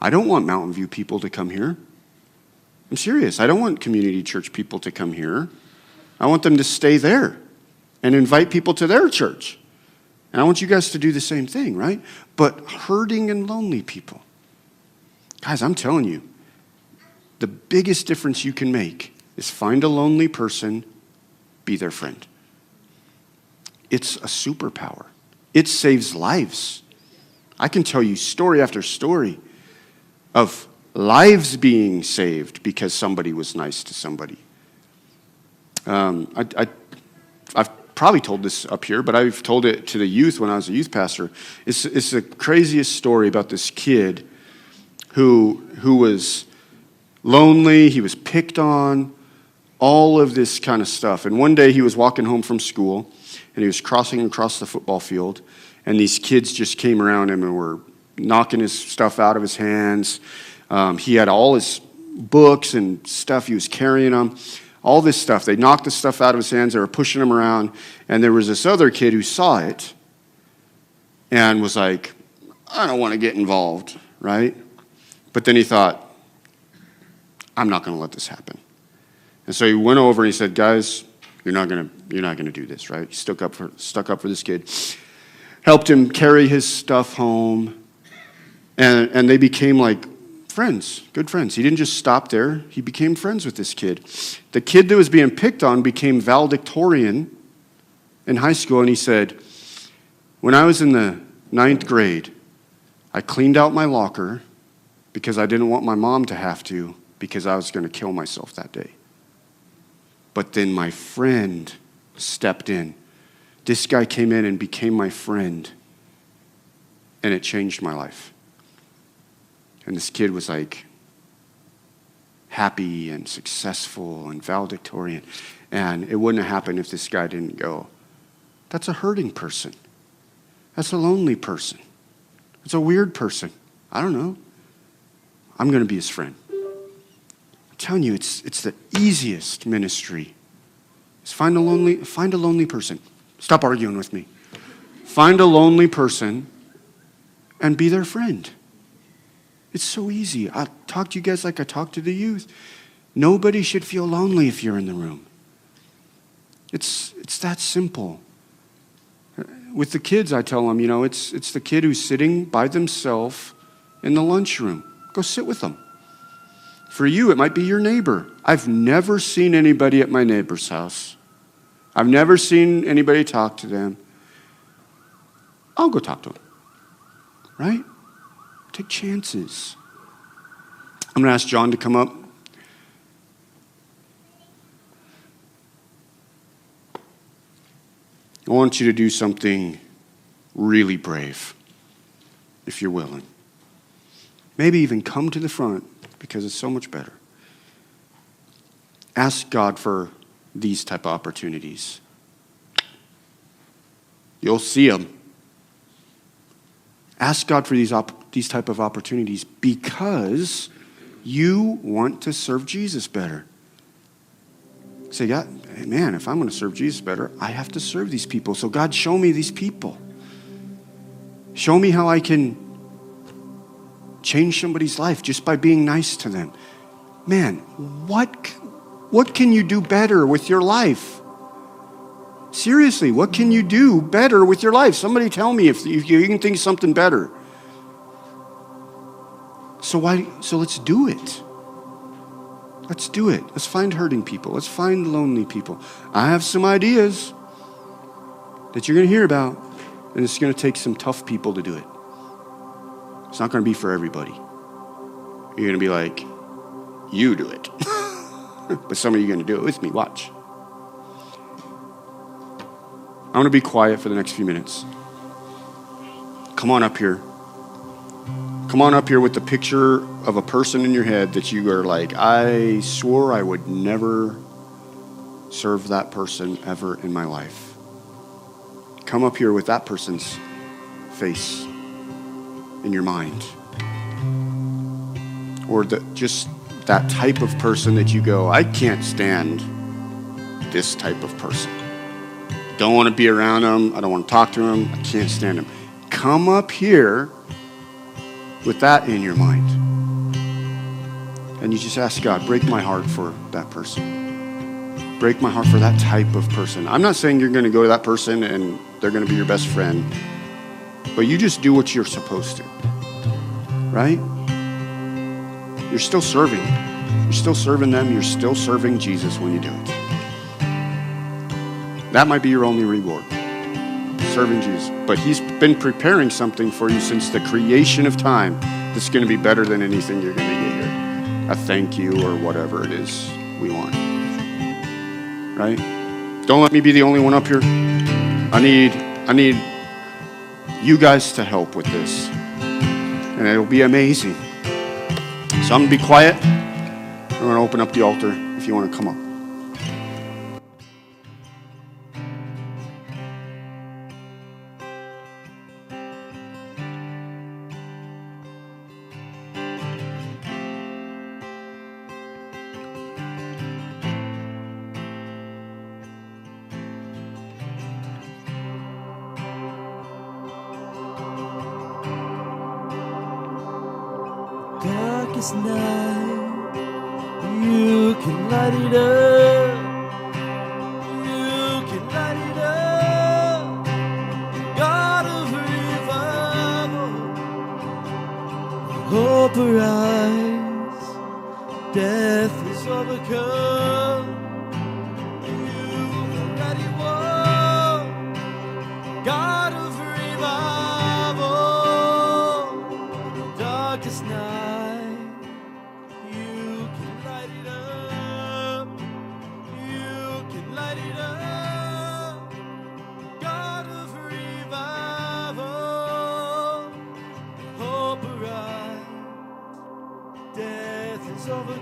I don't want Mountain View people to come here. I'm serious. I don't want community church people to come here. I want them to stay there and invite people to their church. And I want you guys to do the same thing, right? But hurting and lonely people. Guys, I'm telling you, the biggest difference you can make is find a lonely person, be their friend. It's a superpower. It saves lives. I can tell you story after story of lives being saved because somebody was nice to somebody. I've probably told this up here, but I've told it to the youth when I was a youth pastor. It's the craziest story about this kid who was lonely, he was picked on, all of this kind of stuff. And one day he was walking home from school, and he was crossing across the football field, and these kids just came around him and were knocking his stuff out of his hands. He had all his books and stuff. He was carrying them, all this stuff. They knocked the stuff out of his hands. They were pushing him around. And there was this other kid who saw it and was like, I don't want to get involved, right? But then he thought, I'm not going to let this happen. And so he went over and he said, guys, you're not going to do this, right? He stuck up for this kid. Helped him carry his stuff home. And they became like friends, good friends. He didn't just stop there. He became friends with this kid. The kid that was being picked on became valedictorian in high school, and he said, when I was in the 9th grade, I cleaned out my locker because I didn't want my mom to have to, because I was going to kill myself that day. But then my friend stepped in. This guy came in and became my friend, and it changed my life. And this kid was like happy and successful and valedictorian. And it wouldn't have happened if this guy didn't go. That's a hurting person. That's a lonely person. It's a weird person. I don't know. I'm going to be his friend. I'm telling you, it's the easiest ministry. Is find a lonely person. Stop arguing with me. Find a lonely person and be their friend. It's so easy. I talk to you guys like I talk to the youth. Nobody should feel lonely if you're in the room. It's that simple. With the kids, I tell them, it's the kid who's sitting by themselves in the lunchroom. Go sit with them. For you, it might be your neighbor. I've never seen anybody at my neighbor's house. I've never seen anybody talk to them. I'll go talk to them. Right? Take chances. I'm going to ask John to come up. I want you to do something really brave, if you're willing. Maybe even come to the front, because it's so much better. Ask God for these type of opportunities. You'll see them. Ask God for these type of opportunities because you want to serve Jesus better. Say, God, man, if I'm going to serve Jesus better, I have to serve these people. So God, show me these people. Show me how I can change somebody's life just by being nice to them. Man, what can you do better with your life? Seriously, what can you do better with your life? Somebody tell me if you can think of something better. So let's do it. Let's do it. Let's find hurting people. Let's find lonely people. I have some ideas that you're going to hear about, and it's going to take some tough people to do it. It's not going to be for everybody. You're going to be like, you do it. But some of you are going to do it with me. Watch. I'm going to be quiet for the next few minutes. Come on up here. Come on up here with the picture of a person in your head that you are like, I swore I would never serve that person ever in my life. Come up here with that person's face in your mind. Or just that type of person that you go, I can't stand this type of person. Don't want to be around them. I don't want to talk to them. I can't stand them. Come up here with that in your mind. And you just ask God, break my heart for that person. Break my heart for that type of person. I'm not saying you're going to go to that person and they're going to be your best friend. But you just do what you're supposed to. Right? You're still serving. You're still serving them. You're still serving Jesus when you do it. That might be your only reward. Serving Jesus. But he's been preparing something for you since the creation of time that's going to be better than anything you're going to get here. A thank you or whatever it is we want. Right? Don't let me be the only one up here. I need you guys to help with this. And it'll be amazing. So I'm going to be quiet. I'm going to open up the altar if you want to come up. Darkest night, you can light it up. You can light it up. God of revival, hope arise. Death is overcome. You've already won. God of revival.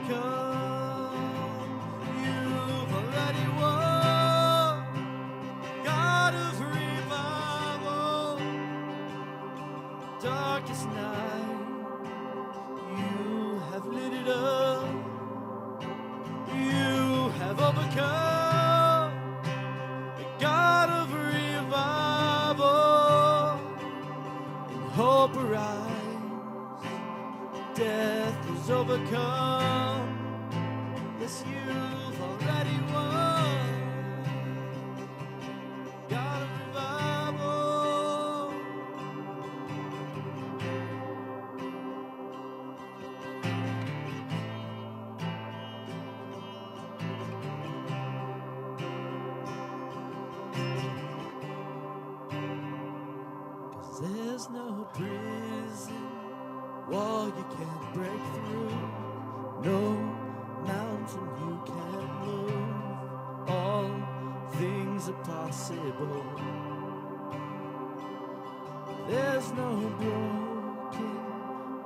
overcome. You've already won. God of revival, darkest night, you have lit it up. You have overcome. The God of revival, and hope arise. Death is overcome. Yes, you've already won. God of revival. Cause there's no prison wall you can't break through, no mountain you can't move. All things are possible. There's no broken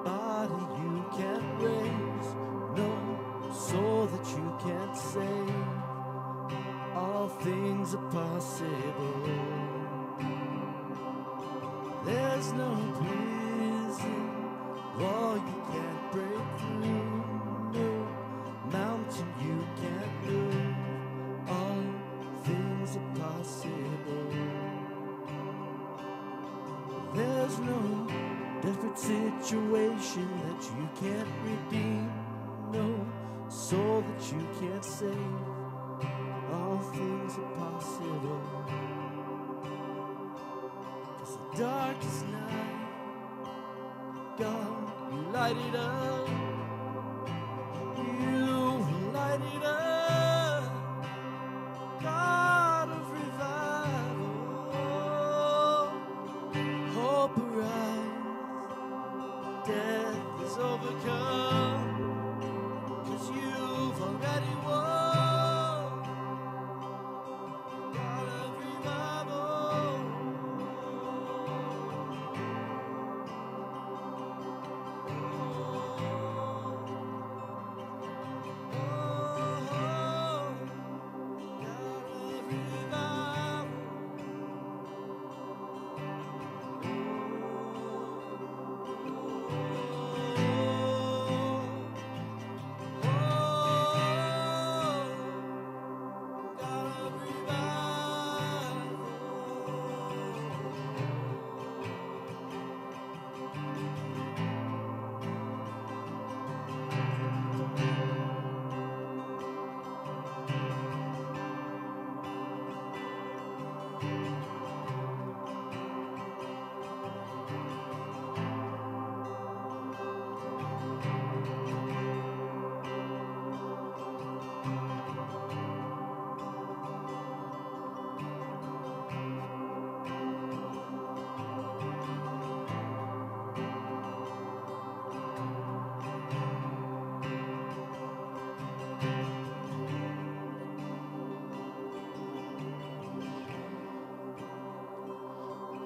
body you can't raise, no soul that you can't save. All things are possible. There's no prison wall you can't break through, no mountain you can't move. All things are possible. There's no desperate situation that you can't redeem, no soul that you can't save. All things are possible. 'Cause the darkest night, God, you light it up. You light it up. God of revival, hope arise. Death is overcome. 'Cause you've already won. God of revival.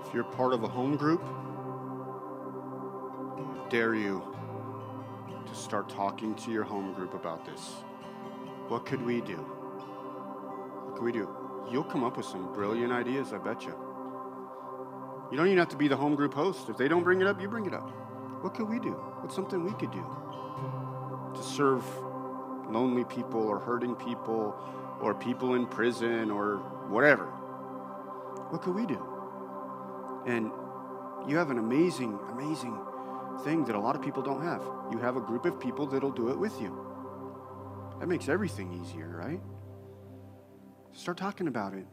If you're part of a home group, I dare you to start talking to your home group about this. What could we do? What could we do? You'll come up with some brilliant ideas, I bet you. You don't even have to be the home group host. If they don't bring it up, you bring it up. What could we do? What's something we could do to serve lonely people or hurting people or people in prison or whatever? What could we do? And you have an amazing, amazing thing that a lot of people don't have. You have a group of people that'll do it with you. That makes everything easier, right? Start talking about it.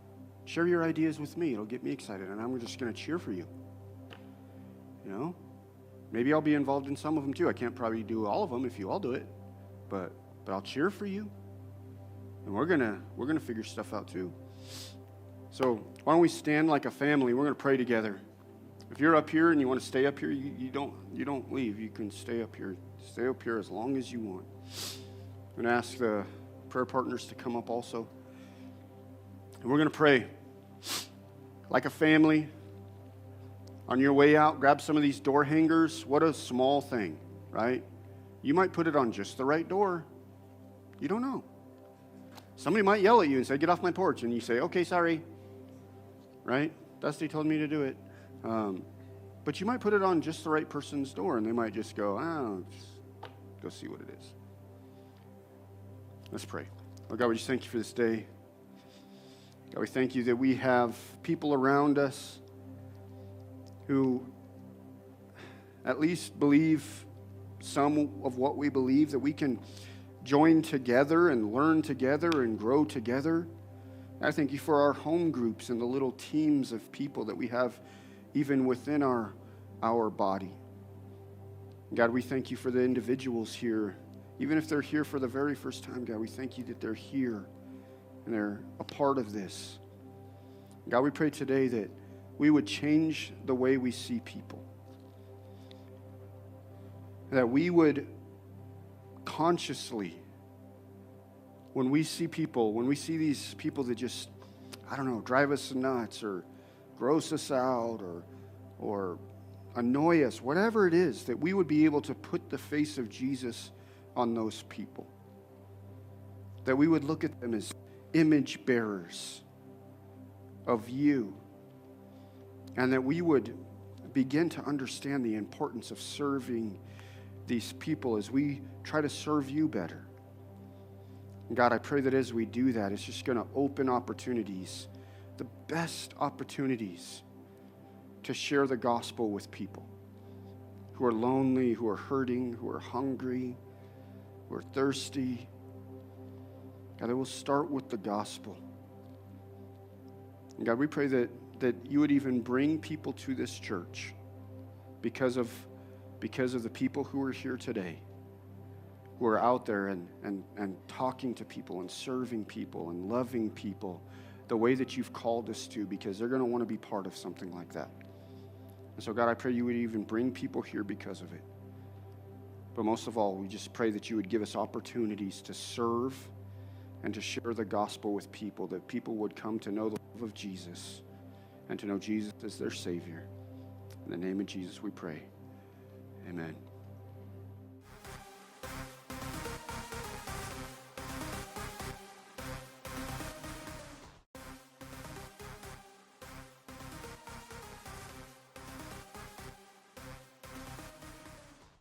Share your ideas with me. It'll get me excited, and I'm just going to cheer for you. You know? Maybe I'll be involved in some of them too. I can't probably do all of them if you all do it, but I'll cheer for you. And we're gonna figure stuff out too. So why don't we stand like a family? We're going to pray together. If you're up here and you want to stay up here, you don't leave. You can stay up here. Stay up here as long as you want. I'm going to ask the prayer partners to come up also. And we're going to pray like a family. On your way out, grab some of these door hangers. What a small thing, right? You might put it on just the right door. You don't know. Somebody might yell at you and say, get off my porch. And you say, okay, sorry. Right? Dusty told me to do it. But you might put it on just the right person's door, and they might just go, just go see what it is. Let's pray. Lord God, we just thank you for this day. God, we thank you that we have people around us who at least believe some of what we believe, that we can join together and learn together and grow together. I thank you for our home groups and the little teams of people that we have even within our body. God, we thank you for the individuals here. Even if they're here for the very first time, God, we thank you that they're here and they're a part of this. God, we pray today that we would change the way we see people. That we would consciously, when we see people, when we see these people that just, drive us nuts or gross us out or annoy us, whatever it is, that we would be able to put the face of Jesus on those people. That we would look at them as image bearers of you. And that we would begin to understand the importance of serving these people as we try to serve you better. And God, I pray that as we do that, it's just going to open opportunities, the best opportunities to share the gospel with people who are lonely, who are hurting, who are hungry, who are thirsty. God, it will start with the gospel. And God, we pray that you would even bring people to this church because of the people who are here today, who are out there and talking to people and serving people and loving people the way that you've called us to, because they're going to want to be part of something like that. And so, God, I pray you would even bring people here because of it. But most of all, we just pray that you would give us opportunities to serve and to share the gospel with people, that people would come to know the love of Jesus and to know Jesus as their Savior. In the name of Jesus we pray. Amen.